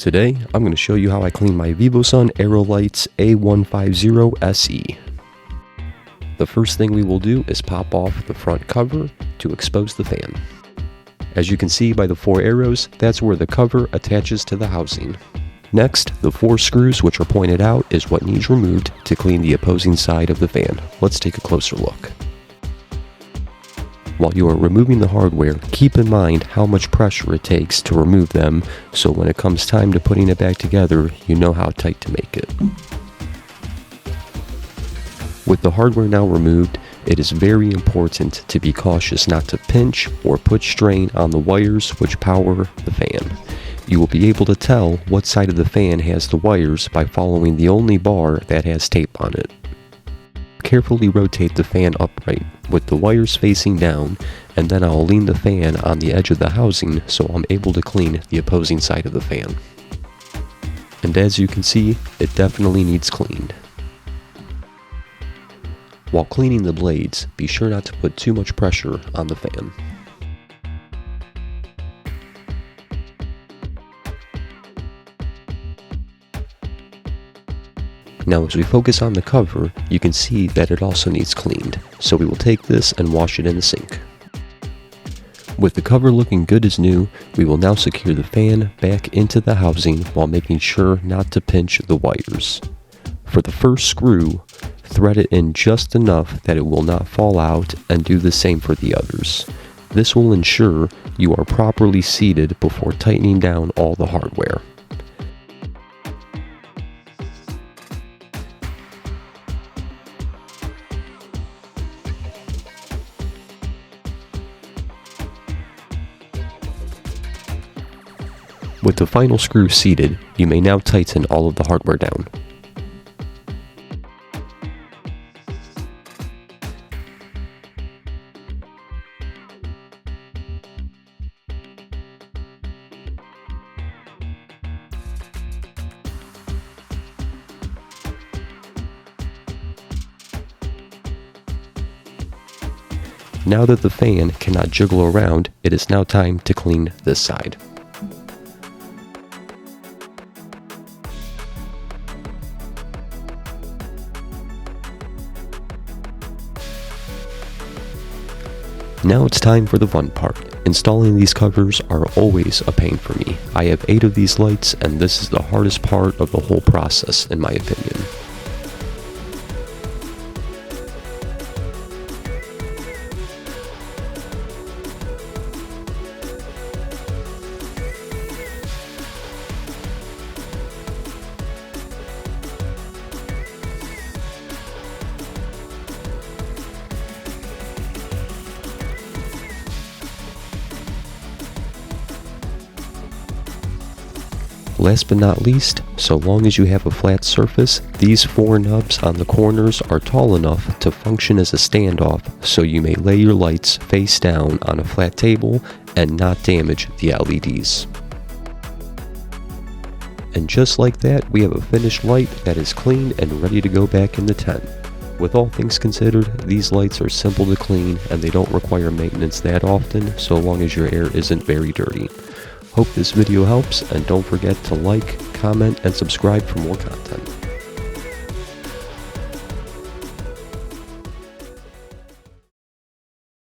Today, I'm going to show you how I clean my vivosun aerolight A150 SE. The first thing we will do is pop off the front cover to expose the fan. As you can see by the 4 arrows, that's where the cover attaches to the housing. Next, the 4 screws which are pointed out is what needs removed to clean the opposing side of the fan. Let's take a closer look. While you are removing the hardware, keep in mind how much pressure it takes to remove them, so when it comes time to putting it back together, you know how tight to make it. With the hardware now removed, it is very important to be cautious not to pinch or put strain on the wires which power the fan. You will be able to tell what side of the fan has the wires by following the only bar that has tape on it. Carefully rotate the fan upright with the wires facing down, and then I'll lean the fan on the edge of the housing so I'm able to clean the opposing side of the fan. And as you can see, it definitely needs cleaned. While cleaning the blades, be sure not to put too much pressure on the fan. Now as we focus on the cover, you can see that it also needs cleaned, so we will take this and wash it in the sink. With the cover looking good as new, we will now secure the fan back into the housing while making sure not to pinch the wires. For the first screw, thread it in just enough that it will not fall out, and do the same for the others. This will ensure you are properly seated before tightening down all the hardware. With the final screw seated, you may now tighten all of the hardware down. Now that the fan cannot jiggle around, it is now time to clean this side. Now it's time for the fun part. Installing these covers are always a pain for me. I have 8 of these lights, and this is the hardest part of the whole process, in my opinion. Last but not least, so long as you have a flat surface, these 4 nubs on the corners are tall enough to function as a standoff, so you may lay your lights face down on a flat table and not damage the LEDs. And just like that, we have a finished light that is clean and ready to go back in the tent. With all things considered, these lights are simple to clean and they don't require maintenance that often, so long as your air isn't very dirty. Hope this video helps, and don't forget to like, comment, and subscribe for more content.